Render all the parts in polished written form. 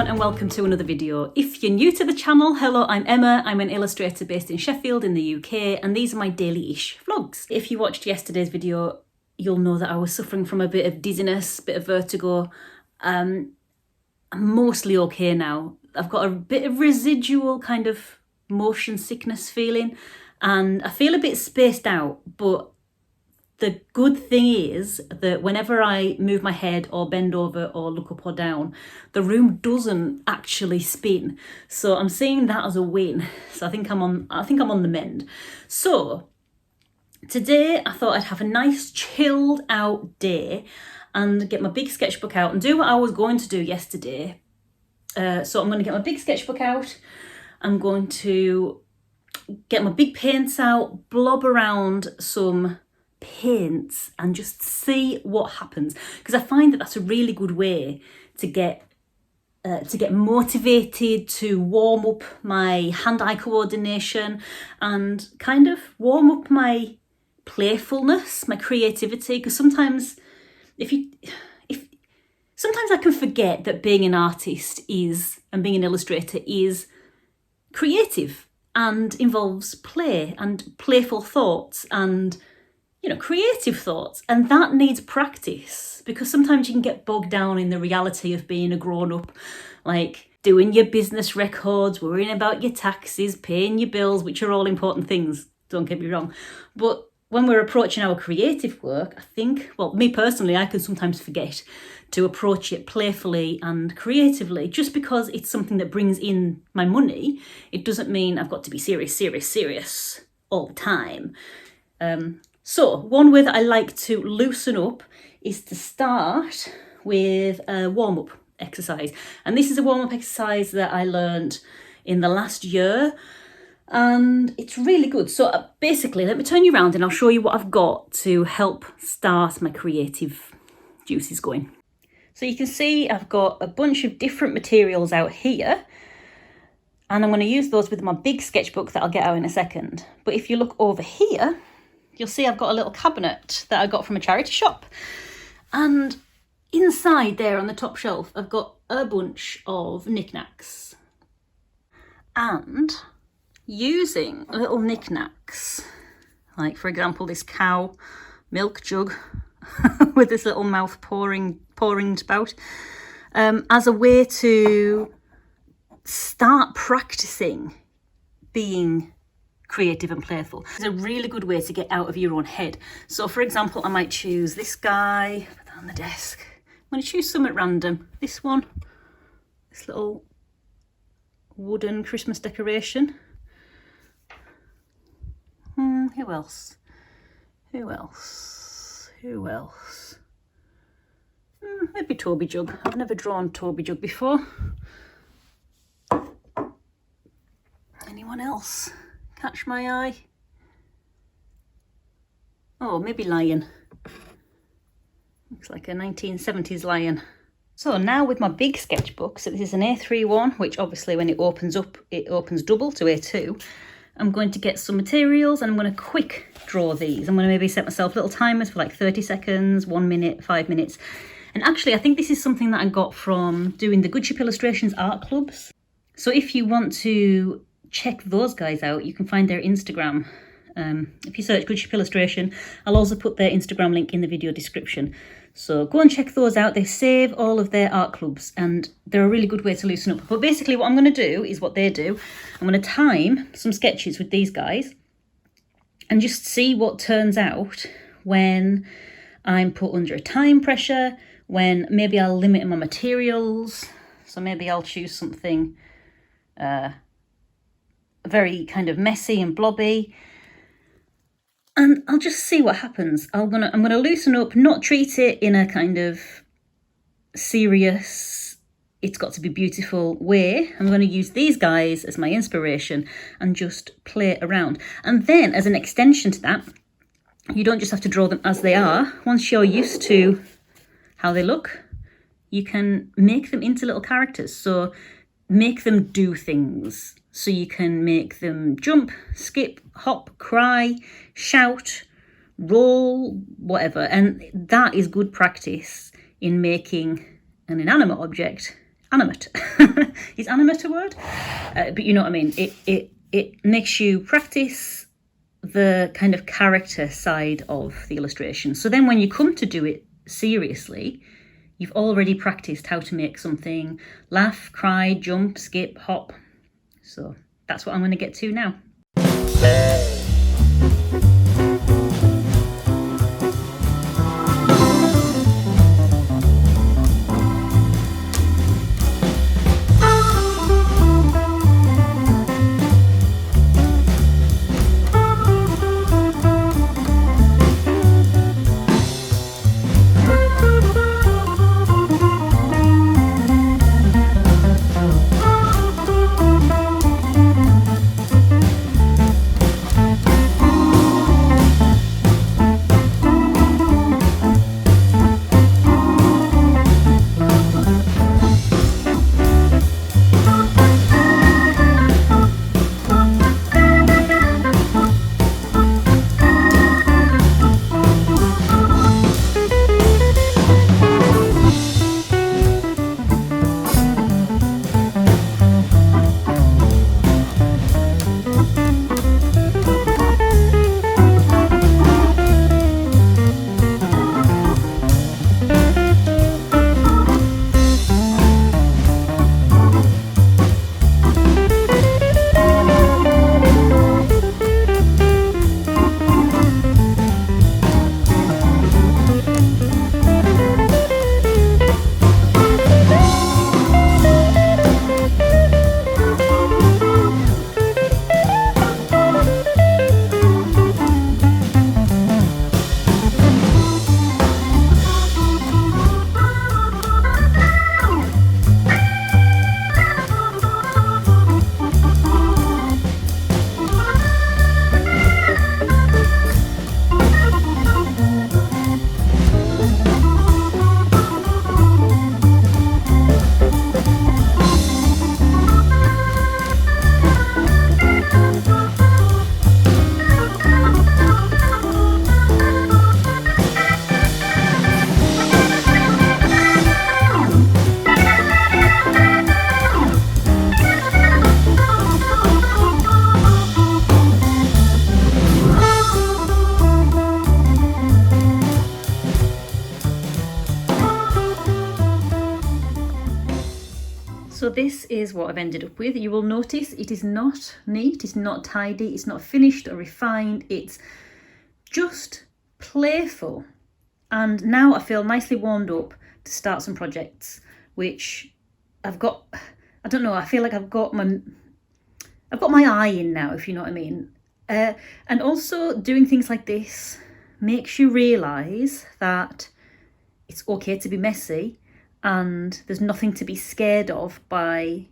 everyone and welcome to another video. If you're new to the channel, hello, I'm Emma. I'm an illustrator based in Sheffield in the UK and these are my daily-ish vlogs. If you watched yesterday's video, you'll know that I was suffering from a bit of dizziness, bit of vertigo. I'm mostly okay now. I've got a bit of residual kind of motion sickness feeling and I feel a bit spaced out, but the good thing is that whenever I move my head or bend over or look up or down, the room doesn't actually spin. So I'm seeing that as a win. So I think I'm on the mend. So today I thought I'd have a nice chilled out day and get my big sketchbook out and do what I was going to do yesterday. So I'm going to get my big sketchbook out. I'm going to get my big paints out, blob around some paints and just see what happens, because I find that that's a really good way to get motivated, to warm up my hand-eye coordination and kind of warm up my playfulness, my creativity, because sometimes sometimes I can forget that being an artist and being an illustrator is creative and involves play and playful thoughts and creative thoughts, and that needs practice, because sometimes you can get bogged down in the reality of being a grown-up, like doing your business records, worrying about your taxes, paying your bills, which are all important things, don't get me wrong. But when we're approaching our creative work, I think, well, me personally, I can sometimes forget to approach it playfully and creatively. Just because it's something that brings in my money, it doesn't mean I've got to be serious all the time. So one way that I like to loosen up is to start with a warm-up exercise. And this is a warm-up exercise that I learned in the last year and it's really good. So basically, let me turn you around and I'll show you what I've got to help start my creative juices going. So you can see I've got a bunch of different materials out here and I'm going to use those with my big sketchbook that I'll get out in a second. But if you look over here, you'll see I've got a little cabinet that I got from a charity shop. And inside there on the top shelf, I've got a bunch of knickknacks. And using little knickknacks, like for example, this cow milk jug with this little mouth pouring spout, as a way to start practicing being creative and playful. It's a really good way to get out of your own head. So for example, I might choose this guy, put that on the desk. I'm going to choose something random. This one, this little wooden Christmas decoration. Who else? Maybe Toby Jug. I've never drawn Toby Jug before. Anyone else catch my eye? Oh, maybe lion. Looks like a 1970s lion. So now with my big sketchbook, so this is an A3 one, which obviously when it opens up, it opens double to A2. I'm going to get some materials and I'm going to quick draw these. I'm going to maybe set myself little timers for like 30 seconds, 1 minute, 5 minutes. And actually, I think this is something that I got from doing the Good Ship Illustrations art clubs. So if you want to check those guys out, you can find their Instagram. If you search Good Ship Illustration, I'll also put their Instagram link in the video description. So go and check those out. They save all of their art clubs and they're a really good way to loosen up. But basically what I'm going to do is what they do. I'm going to time some sketches with these guys and just see what turns out when I'm put under a time pressure, when maybe I'll limit my materials. So maybe I'll choose something very kind of messy and blobby. And I'll just see what happens. I'm gonna loosen up, not treat it in a kind of serious, it's got to be beautiful way. I'm going to use these guys as my inspiration and just play around. And then as an extension to that, you don't just have to draw them as they are. Once you're used to how they look, you can make them into little characters. So make them do things. So you can make them jump, skip, hop, cry, shout, roll, whatever. And that is good practice in making an inanimate object animate. Is animate a word? But you know what I mean. It makes you practice the kind of character side of the illustration. So then when you come to do it seriously, you've already practiced how to make something laugh, cry, jump, skip, hop. So that's what I'm going to get to now. So this is what I've ended up with. You will notice it is not neat, it's not tidy, it's not finished or refined, it's just playful. And now I feel nicely warmed up to start some projects, which I've got, I don't know, I feel like I've got my eye in now, if you know what I mean. And also doing things like this makes you realise that it's okay to be messy, and there's nothing to be scared of by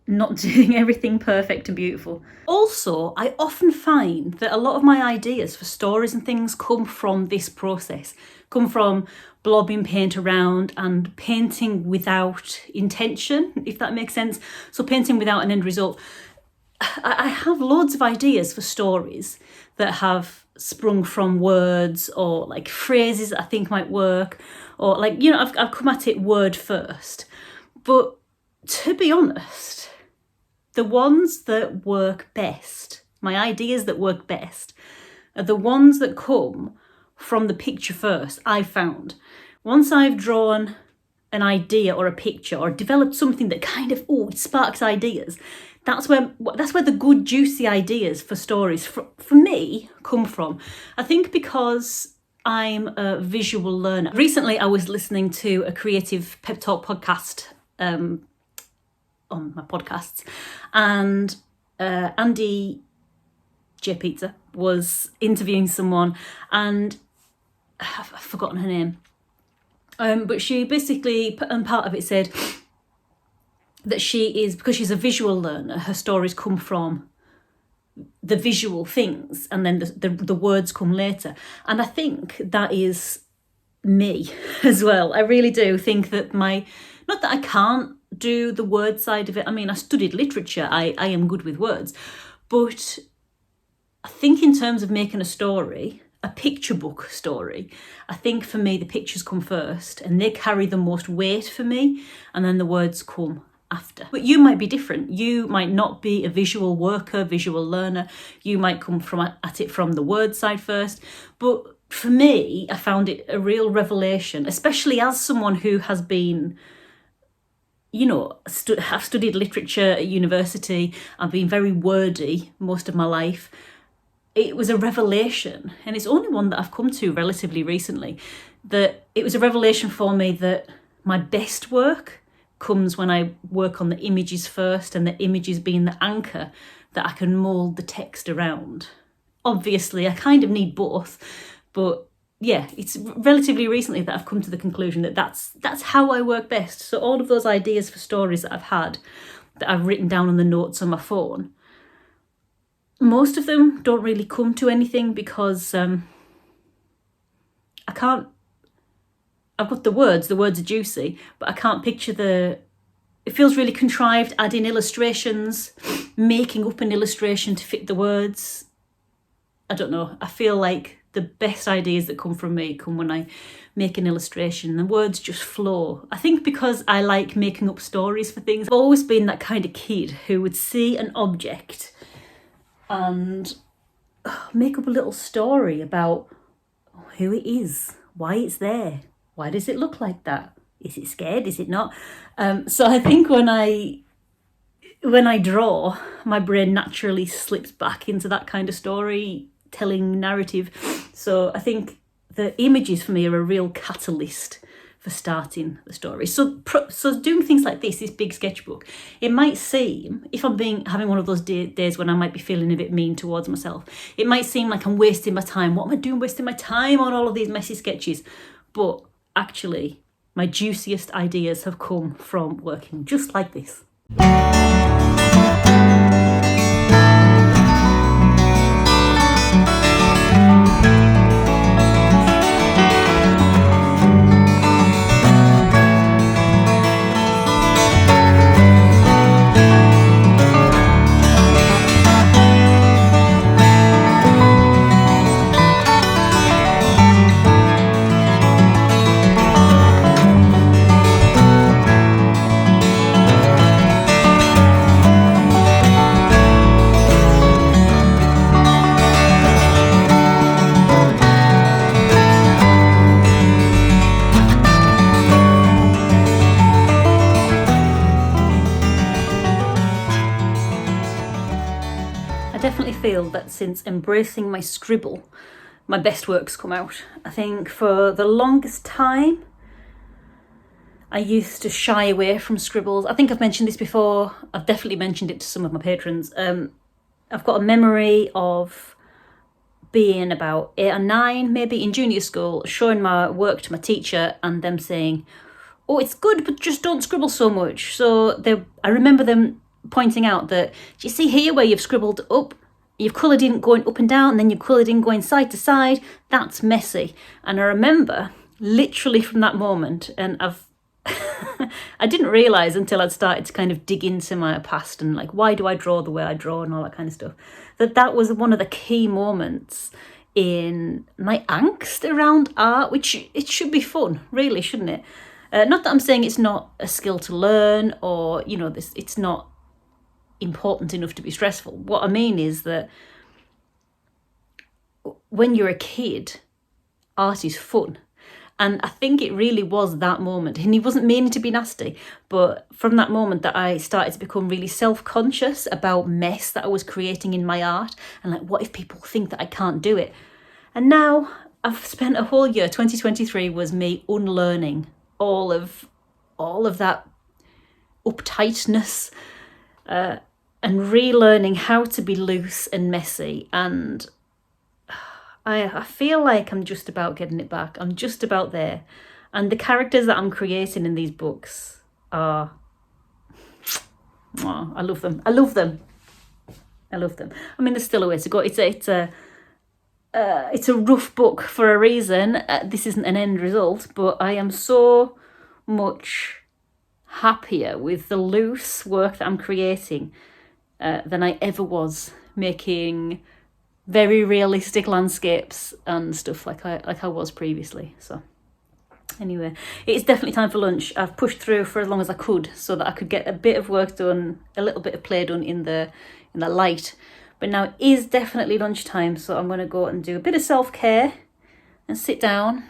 not doing everything perfect and beautiful. Also, I often find that a lot of my ideas for stories and things come from this process, come from blobbing paint around and painting without intention, if that makes sense. So painting without an end result. I have loads of ideas for stories that have sprung from words or like phrases that I think might work, or like, you know, I've come at it word first. But to be honest, the ones that work best, my ideas that work best, are the ones that come from the picture first, I've found. Once I've drawn an idea or a picture or developed something that kind of, it sparks ideas, that's where the good juicy ideas for stories for me come from. I think because I'm a visual learner. Recently I was listening to a creative pep talk podcast on my podcasts, and Andy J Pizza was interviewing someone, and I've forgotten her name, but she basically, and part of it said that because she's a visual learner, her stories come from the visual things, and then the words come later. And I think that is me as well. I really do think that not that I can't do the word side of it. I mean, I studied literature, I am good with words, but I think in terms of making a story, a picture book story, I think for me the pictures come first and they carry the most weight for me, and then the words come after. But you might be different. You might not be a visual worker, visual learner. You might come at it from the word side first. But for me, I found it a real revelation, especially as someone who has been, I've studied literature at university. I've been very wordy most of my life. It was a revelation, and it's only one that I've come to relatively recently, that it was a revelation for me that my best work comes when I work on the images first, and the images being the anchor that I can mould the text around. Obviously, I kind of need both, but yeah, it's relatively recently that I've come to the conclusion that that's how I work best. So all of those ideas for stories that I've had, that I've written down on the notes on my phone, most of them don't really come to anything because I've got the words are juicy, but I can't picture it feels really contrived, adding illustrations, making up an illustration to fit the words. I don't know, I feel like the best ideas that come from me come when I make an illustration. The words just flow. I think because I like making up stories for things. I've always been that kind of kid who would see an object and make up a little story about who it is, why it's there, why does it look like that? Is it scared? Is it not? So I think when I draw, my brain naturally slips back into that kind of storytelling narrative. So I think the images for me are a real catalyst for starting the story. So doing things like this big sketchbook, it might seem, if I'm having one of those days when I might be feeling a bit mean towards myself, it might seem like I'm wasting my time. What am I doing wasting my time on all of these messy sketches? But actually, my juiciest ideas have come from working just like this. Feel that since embracing my scribble, my best work's come out. I think for the longest time I used to shy away from scribbles. I think I've mentioned this before. I've definitely mentioned it to some of my patrons. I've got a memory of being about 8 or 9, maybe in junior school, showing my work to my teacher and them saying, "Oh, it's good, but just don't scribble so much." So I remember them pointing out that, "Do you see here where you've scribbled up? You've coloured in going up and down, and then you've coloured in going side to side. That's messy." And I remember literally from that moment, and I didn't realise until I'd started to kind of dig into my past and like, why do I draw the way I draw and all that kind of stuff, that was one of the key moments in my angst around art, which it should be fun, really, shouldn't it? Not that I'm saying it's not a skill to learn or, it's not important enough to be stressful. What I mean is that when you're a kid, art is fun. And I think it really was that moment. And he wasn't meaning to be nasty, but from that moment that I started to become really self-conscious about mess that I was creating in my art, and like, what if people think that I can't do it? And now I've spent a whole year, 2023 was me unlearning all of that uptightness, and relearning how to be loose and messy. And I feel like I'm just about getting it back. I'm just about there. And the characters that I'm creating in these books are... Oh, I love them. I love them. I love them. I mean, there's still a way to go. It's a rough book for a reason. This isn't an end result, but I am so much happier with the loose work that I'm creating than I ever was making very realistic landscapes and stuff like I was previously. So anyway, it's definitely time for lunch. I've pushed through for as long as I could so that I could get a bit of work done, a little bit of play done in the light. But now it is definitely lunchtime, so I'm going to go and do a bit of self-care and sit down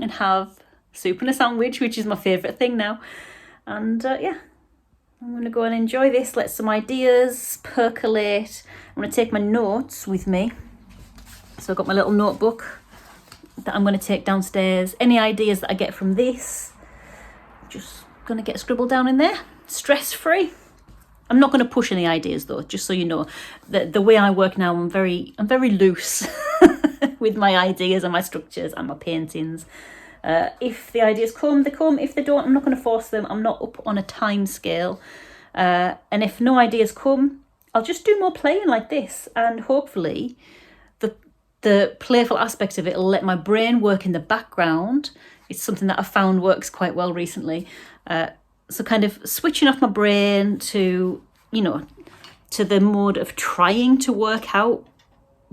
and have soup and a sandwich, which is my favourite thing now. And yeah, I'm going to go and enjoy this, let some ideas percolate. I'm going to take my notes with me. So I've got my little notebook that I'm going to take downstairs. Any ideas that I get from this, just going to get scribbled down in there, stress-free. I'm not going to push any ideas though, just so you know. The way I work now, I'm very loose with my ideas and my structures and my paintings. If the ideas come, they come. If they don't, I'm not going to force them. I'm not up on a time scale. And if no ideas come, I'll just do more playing like this. And hopefully the playful aspect of it will let my brain work in the background. It's something that I found works quite well recently. So kind of switching off my brain to, you know, to the mode of trying to work out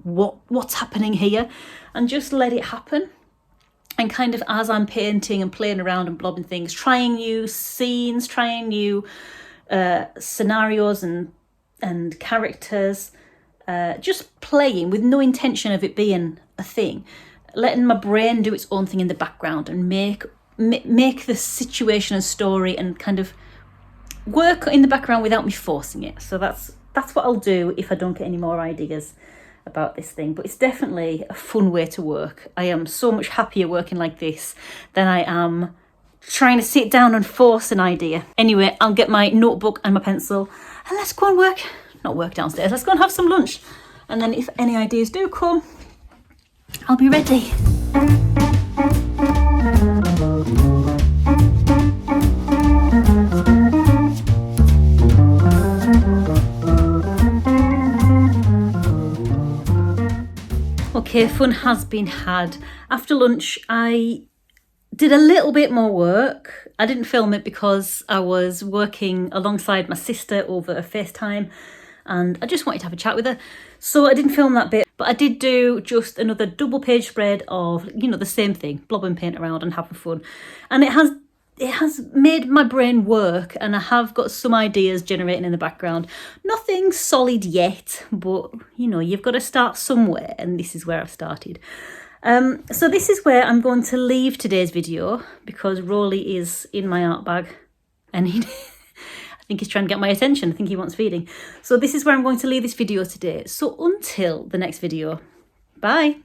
what's happening here and just let it happen. And kind of as I'm painting and playing around and blobbing things, trying new scenes, trying new scenarios and characters, just playing with no intention of it being a thing, letting my brain do its own thing in the background and make the situation and story and kind of work in the background without me forcing it. So that's what I'll do if I don't get any more ideas about this thing. But it's definitely a fun way to work. I am so much happier working like this than I am trying to sit down and force an idea. Anyway, I'll get my notebook and my pencil and let's go and work downstairs. Let's go and have some lunch. And then if any ideas do come, I'll be ready. Okay, fun has been had. After lunch, I did a little bit more work. I didn't film it because I was working alongside my sister over a FaceTime and I just wanted to have a chat with her. So I didn't film that bit, but I did do just another double page spread of, you know, the same thing, blob and paint around and having fun. And it has made my brain work and I have got some ideas generating in the background. Nothing solid yet, but you know, you've got to start somewhere and this is where I've started. So this is where I'm going to leave today's video because Rolly is in my art bag and I think he's trying to get my attention. I think he wants feeding. So this is where I'm going to leave this video today. So until the next video, bye.